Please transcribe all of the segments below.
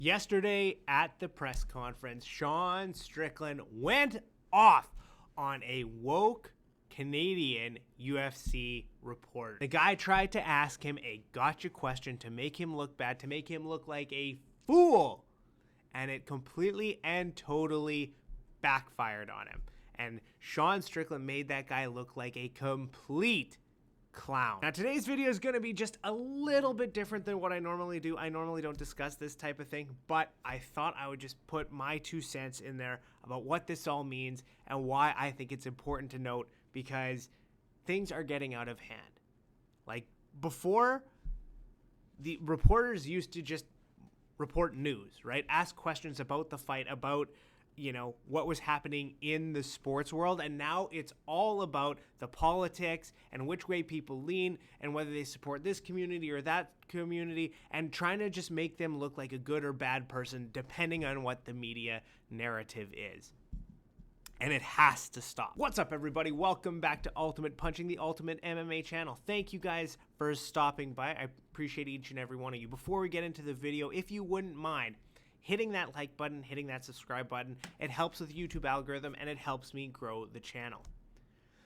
Yesterday at the press conference, Sean Strickland went off on a woke Canadian UFC reporter. The guy tried to ask him a gotcha question to make him look bad, to make him look like a fool. And it completely and totally backfired on him. And Sean Strickland made that guy look like a complete clown. Now today's video is going to be just a little bit different than what I normally do. I normally don't discuss this type of thing, but I thought I would just put my 2 cents in there about what this all means and why I think it's important to note, because things are getting out of hand. Like before, the reporters used to just report news, right? Ask questions about the fight, about what was happening in the sports world. And now it's all about the politics and which way people lean and whether they support this community or that community, and trying to just make them look like a good or bad person depending on what the media narrative is. And it has to stop. What's up, everybody? Welcome back to Ultimate Punching, the Ultimate MMA channel. Thank you guys for stopping by. I appreciate each and every one of you. Before we get into the video, if you wouldn't mind hitting that like button, hitting that subscribe button, it helps with the YouTube algorithm and it helps me grow the channel.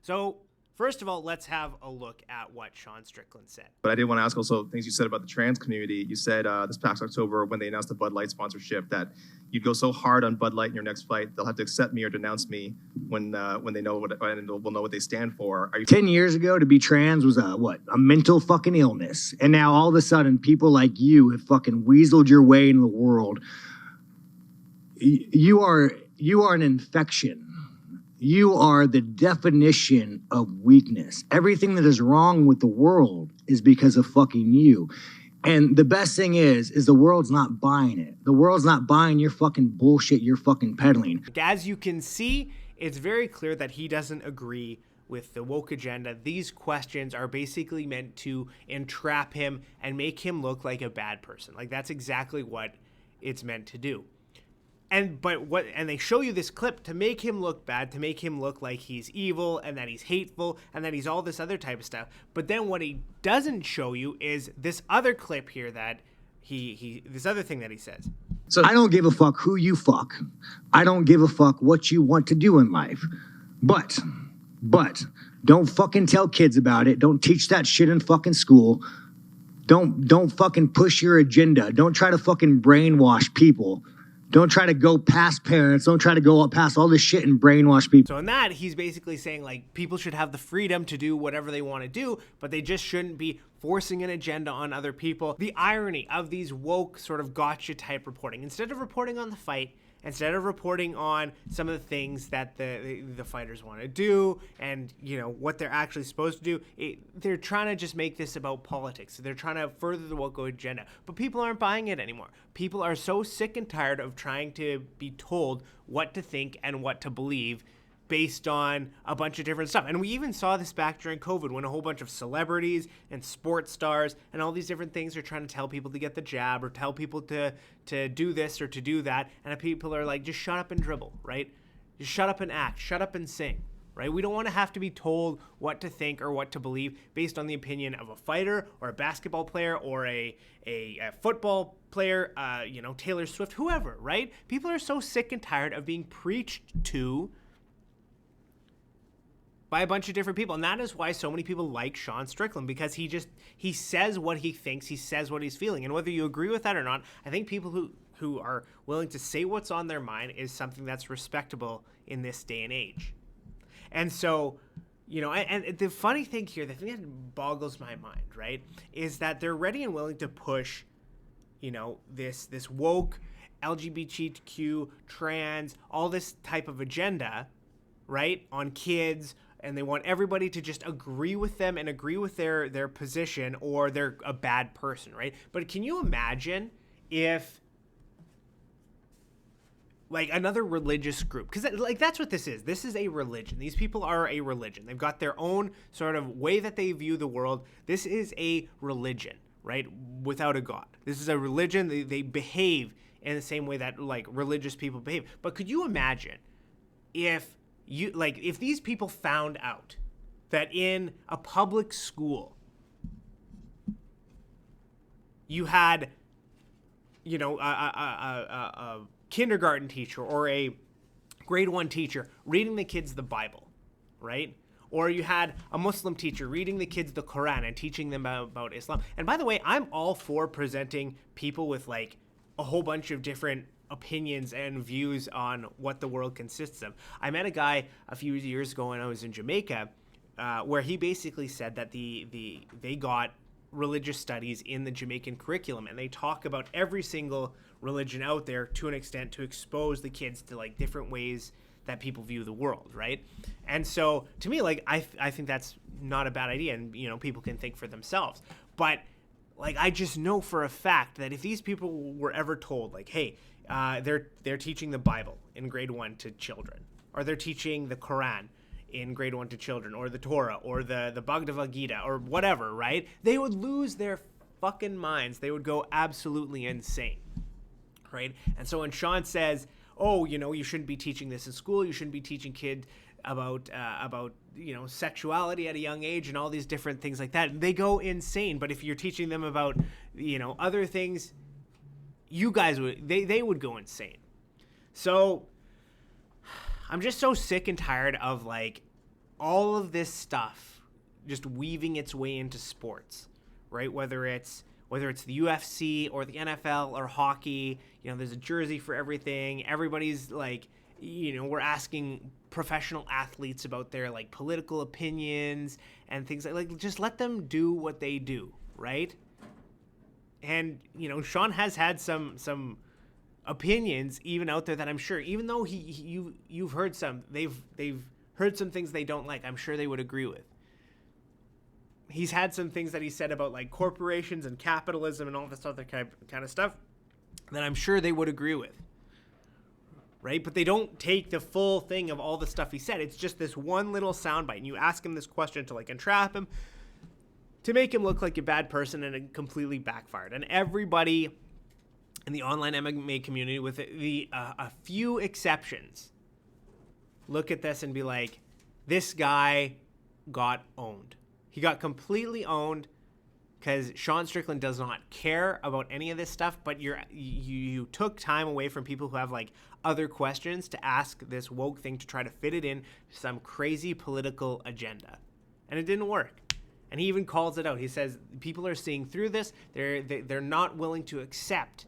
So first of all, let's have a look at what Sean Strickland said. But I did want to ask also things you said about the trans community. You said this past October when they announced the Bud Light sponsorship that you'd go so hard on Bud Light in your next fight, they'll have to accept me or denounce me when they know what, and will know what they stand for. Are you 10 years ago, to be trans was a mental fucking illness. And now all of a sudden, people like you have fucking weaseled your way into the world. You are an infection. You are the definition of weakness. Everything that is wrong with the world is because of fucking you. And the best thing is the world's not buying it. The world's not buying your fucking bullshit you're fucking peddling. As you can see, it's very clear that he doesn't agree with the woke agenda. These questions are basically meant to entrap him and make him look like a bad person. Like, that's exactly what it's meant to do. And they show you this clip to make him look bad, to make him look like he's evil and that he's hateful and that he's all this other type of stuff. But then what he doesn't show you is this other clip here that this other thing that he says. So I don't give a fuck who you fuck. I don't give a fuck what you want to do in life. But don't fucking tell kids about it. Don't teach that shit in fucking school. Don't fucking push your agenda. Don't try to fucking brainwash people. Don't try to go past parents. Don't try to go past all this shit and brainwash people. So in that, he's basically saying, like, people should have the freedom to do whatever they want to do, but they just shouldn't be forcing an agenda on other people. The irony of these woke sort of gotcha type reporting, instead of reporting on the fight, instead of reporting on some of the things that the fighters want to do and what they're actually supposed to do, they're trying to just make this about politics. So they're trying to further the woke agenda, but people aren't buying it anymore. People are so sick and tired of trying to be told what to think and what to believe based on a bunch of different stuff. And we even saw this back during COVID when a whole bunch of celebrities and sports stars and all these different things are trying to tell people to get the jab or tell people to do this or to do that. And people are like, just shut up and dribble, right? Just shut up and act, shut up and sing, right? We don't want to have to be told what to think or what to believe based on the opinion of a fighter or a basketball player or a football player, Taylor Swift, whoever, right? People are so sick and tired of being preached to by a bunch of different people. And that is why so many people like Sean Strickland, because he says what he thinks, he says what he's feeling. And whether you agree with that or not, I think people who are willing to say what's on their mind is something that's respectable in this day and age. And so, and the funny thing here, the thing that boggles my mind, right, is that they're ready and willing to push, this woke, LGBTQ, trans, all this type of agenda, right, on kids, and they want everybody to just agree with them and agree with their position, or they're a bad person, right? But can you imagine if, like, another religious group, because that's what this is. This is a religion. These people are a religion. They've got their own sort of way that they view the world. This is a religion, right, without a God. This is a religion. They behave in the same way that, like, religious people behave. But could you imagine if these people found out that in a public school you had a kindergarten teacher or a grade 1 teacher reading the kids the Bible, right? Or you had a Muslim teacher reading the kids the Quran and teaching them about Islam. And by the way, I'm all for presenting people with like a whole bunch of different opinions and views on what the world consists of. I met a guy a few years ago when I was in Jamaica, where he basically said that they got religious studies in the Jamaican curriculum, and they talk about every single religion out there to an extent to expose the kids to like different ways that people view the world, right? And so to me, like I think that's not a bad idea, and people can think for themselves. But like I just know for a fact that if these people were ever told like, hey, they're teaching the Bible in grade 1 to children, or they're teaching the Quran in grade 1 to children, or the Torah, or the Bhagavad Gita, or whatever, right? They would lose their fucking minds. They would go absolutely insane, right? And so when Sean says, oh, you shouldn't be teaching this in school, you shouldn't be teaching kids about sexuality at a young age and all these different things like that, they go insane. But if you're teaching them about, other things, you guys they would go insane. So I'm just so sick and tired of like all of this stuff just weaving its way into sports, right? Whether it's the UFC or the NFL or hockey, there's a jersey for everything. Everybody's like, we're asking professional athletes about their like political opinions and things like just let them do what they do, right? And Sean has had some opinions even out there that I'm sure, even though you've heard some, they've heard some things they don't like, I'm sure they would agree with. He's had some things that he said about like corporations and capitalism and all this other kind of stuff that I'm sure they would agree with, right? But they don't take the full thing of all the stuff he said. It's just this one little soundbite, and you ask him this question to like entrap him, to make him look like a bad person, and it completely backfired. And everybody in the online MMA community, with a few exceptions, look at this and be like, this guy got owned. He got completely owned because Sean Strickland does not care about any of this stuff, but you took time away from people who have like other questions to ask this woke thing to try to fit it in some crazy political agenda. And it didn't work. And he even calls it out. He says people are seeing through this. They're not willing to accept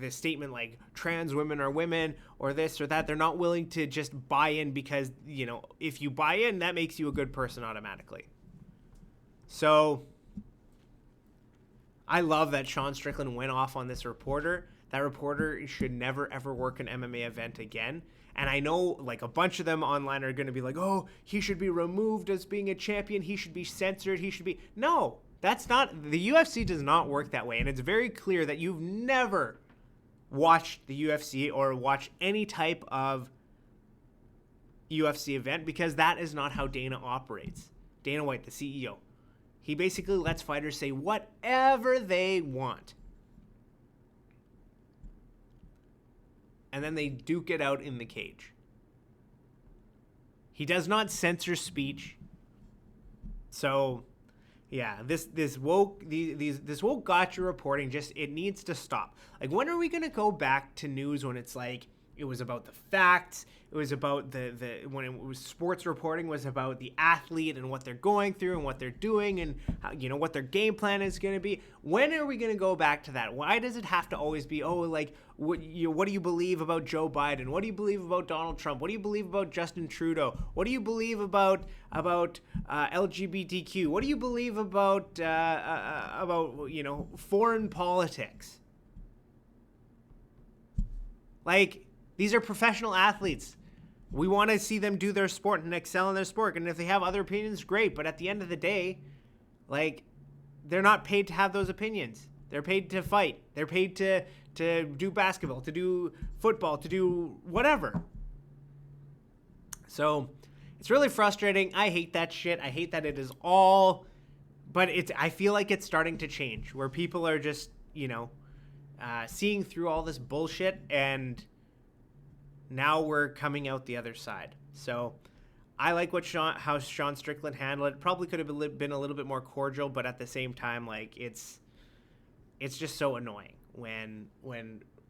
the statement like trans women are women or this or that. They're not willing to just buy in because, if you buy in, that makes you a good person automatically. So I love that Sean Strickland went off on this reporter. That reporter should never, ever work an MMA event again. And I know like a bunch of them online are going to be like, oh, he should be removed as being a champion. He should be censored. No, that's not, the UFC does not work that way. And it's very clear that you've never watched the UFC or watched any type of UFC event, because that is not how Dana operates. Dana White, the CEO, he basically lets fighters say whatever they want. And then they duke it out in the cage. He does not censor speech. So, yeah, this woke gotcha reporting, it needs to stop. Like, when are we gonna go back to news when it's like it was about the facts? It was about when it was sports reporting was about the athlete and what they're going through and what they're doing and how, what their game plan is going to be. When are we going to go back to that? Why does it have to always be, what do you believe about Joe Biden? What do you believe about Donald Trump? What do you believe about Justin Trudeau? What do you believe about LGBTQ? What do you believe about foreign politics? Like, these are professional athletes. We want to see them do their sport and excel in their sport. And if they have other opinions, great. But at the end of the day, like, they're not paid to have those opinions. They're paid to fight. They're paid to do basketball, to do football, to do whatever. So it's really frustrating. I hate that shit. I hate that it is all, but I feel like it's starting to change where people are just, seeing through all this bullshit, and now we're coming out the other side. So I like how Sean Strickland handled it. Probably could have been a little bit more cordial, but at the same time, like, it's it's just so annoying when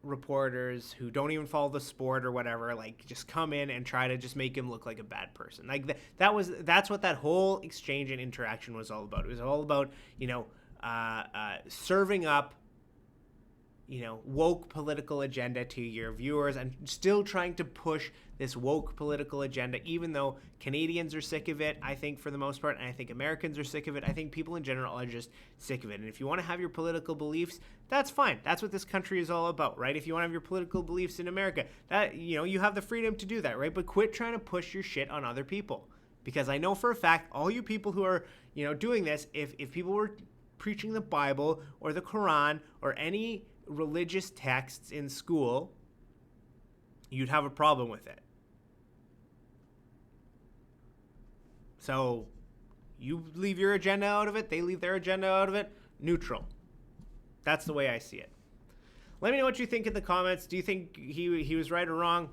reporters who don't even follow the sport or whatever, like, just come in and try to just make him look like a bad person. Like, that's what that whole exchange and interaction was all about. It was all about, serving up, woke political agenda to your viewers, and still trying to push this woke political agenda, even though Canadians are sick of it, I think, for the most part, and I think Americans are sick of it. I think people in general are just sick of it. And if you want to have your political beliefs, that's fine. That's what this country is all about, right? If you want to have your political beliefs in America, that, you have the freedom to do that, right? But quit trying to push your shit on other people. Because I know for a fact, all you people who are, doing this, if people were preaching the Bible or the Quran or any religious texts in school, you'd have a problem with it. So you leave your agenda out of it, they leave their agenda out of it, neutral. That's the way I see it. Let me know what you think in the comments. Do you think he was right or wrong?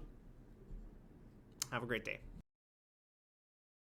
Have a great day.